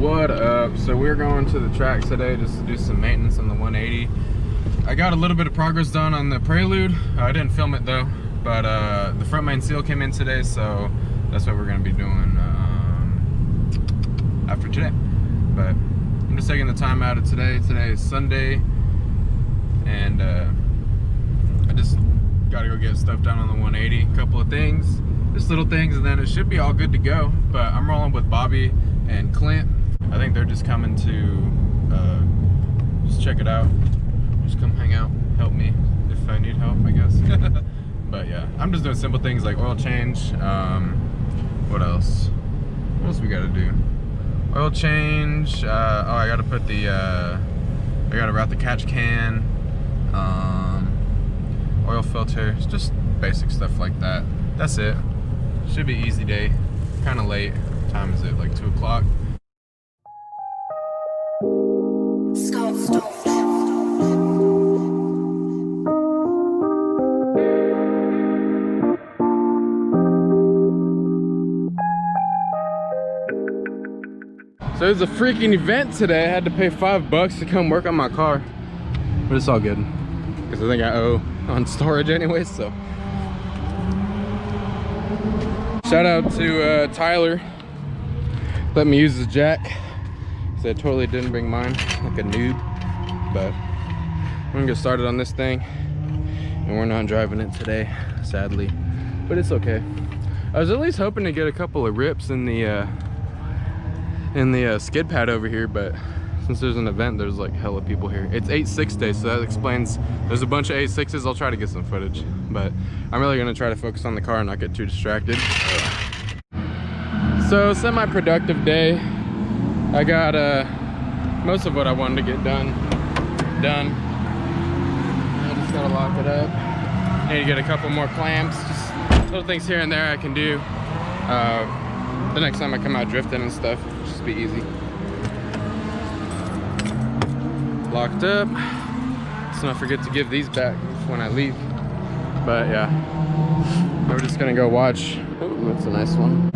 What up? So we're going to the track today just to do some maintenance on the 180. I got a little bit of progress done on the Prelude. I didn't film it though, but the front main seal came in today, so that's what we're going to be doing after today. But I'm just taking the time out of today. Today is Sunday, and I just got to go get stuff done on the 180. A couple of things, just little things, and then it should be all good to go. But I'm rolling with Bobby and Clint. I think they're just coming to just check it out. Just come hang out, help me if I need help, I guess. But yeah, I'm just doing simple things like oil change. What else? What else we gotta do? Oil change. Oh, I gotta put the I gotta route the catch can. Oil filter. It's just basic stuff like that. That's it. Should be easy day. Kind of late. What time is it? Like 2 o'clock. So it was a freaking event today. I had to pay $5 to come work on my car, but it's all good because I think I owe on storage anyway. So shout out to Tyler, let me use his jack because I totally didn't bring mine like a noob. But I'm gonna get started on this thing, and we're not driving it today, sadly, but it's okay. I was at least hoping to get a couple of rips in the skid pad over here, but since there's an event, there's like hella people here. It's 8.6 day, so that explains there's a bunch of 8.6s. I'll try to get some footage, but I'm really gonna try to focus on the car and not get too distracted. So semi-productive day. I got most of what I wanted to get done. I just gotta lock it up. Need to get a couple more clamps, just little things here and there I can do. The next time I come out drifting and stuff, it'll just be easy. Locked up. Let's not forget to give these back when I leave. But yeah, we're just gonna go watch. Ooh, that's a nice one.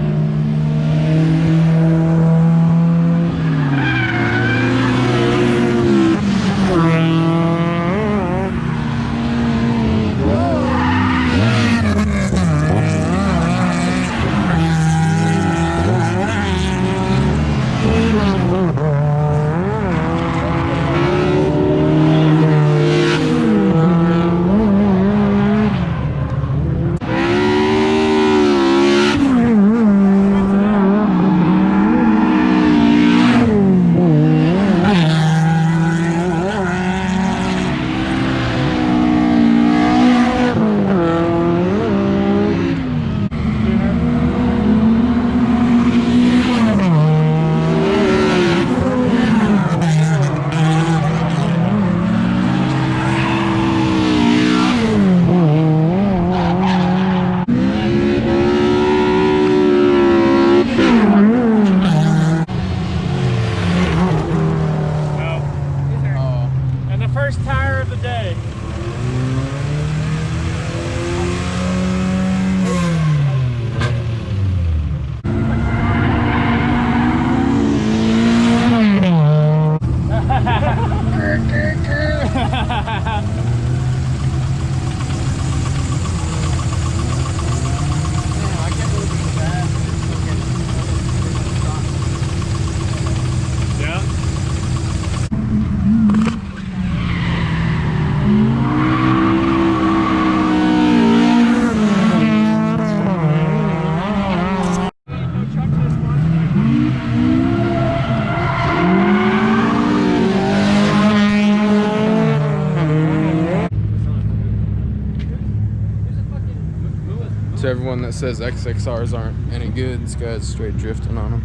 To everyone that says XXRs aren't any good, this guy's straight drifting on them.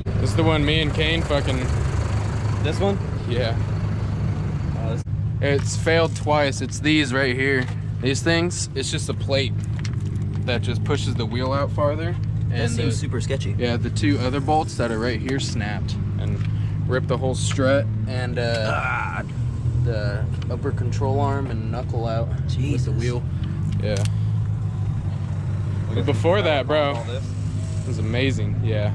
This is the one me and Kane fucking... This one? Yeah. It's failed twice. It's these right here. These things, it's just a plate that just pushes the wheel out farther. That seems super sketchy. Yeah, the two other bolts that are right here snapped and ripped the whole strut and the upper control arm and knuckle out with the wheel. Yeah. But before that, bro, it was amazing. Yeah.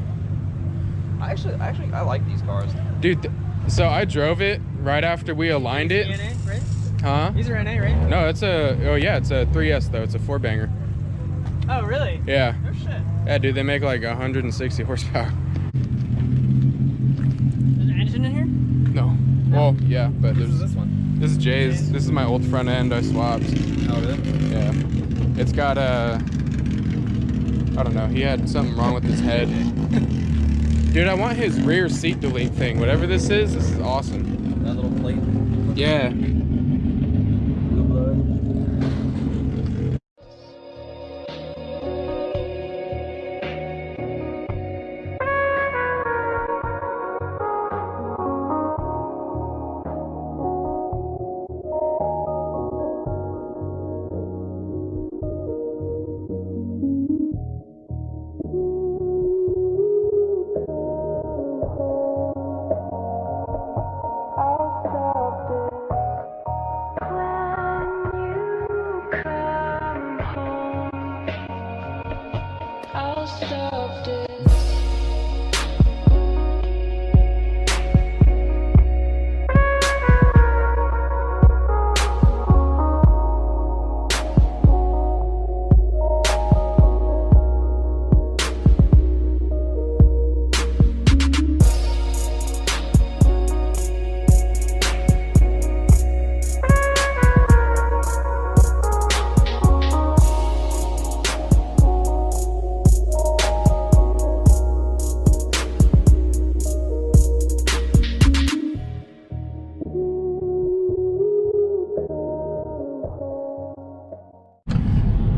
Actually, I like these cars. Dude, so I drove it right after we aligned it. NA, right? Huh? These are NA, right? No, it's a, oh yeah, it's a 3S though. It's a 4-banger. Oh, really? Yeah. No shit. Yeah, dude, they make like 160 horsepower. There's an engine in here? No. Well, yeah, but This is there's, this one. this is Jay's. This is my old front end I swapped. Oh, really? Yeah. It's got a, I don't know, he had something wrong with his head. Dude, I want his rear seat delete thing. Whatever this is awesome. That little plate. Yeah. Blue blood. I'll stop this.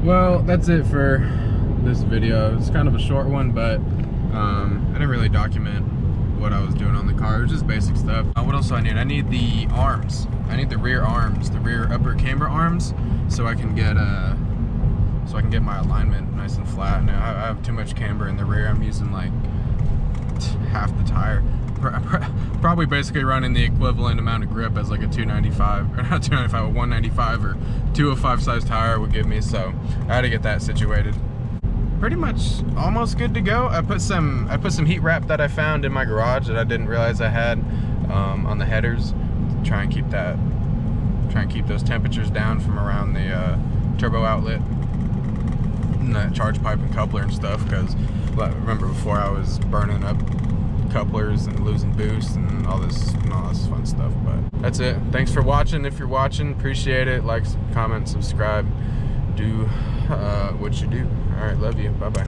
Well, that's it for this video. It's kind of a short one, but I didn't really document what I was doing on the car. It was just basic stuff. What else do I need? I need the arms. I need the rear arms, the rear upper camber arms, so I can get my alignment nice and flat. And I have too much camber in the rear. I'm using like half the tire. Probably basically running the equivalent amount of grip as like a 295, or not 295, a 195 or 205 size tire would give me. So I had to get that situated. Pretty much almost good to go. I put some heat wrap that I found in my garage that I didn't realize I had on the headers to try and keep those temperatures down from around the turbo outlet and the charge pipe and coupler and stuff, because remember before I was burning up couplers and losing boost and all this fun stuff. But that's it. Thanks for watching. If you're watching, appreciate it. Like, comment, subscribe, do what you do. All right, love you. Bye bye.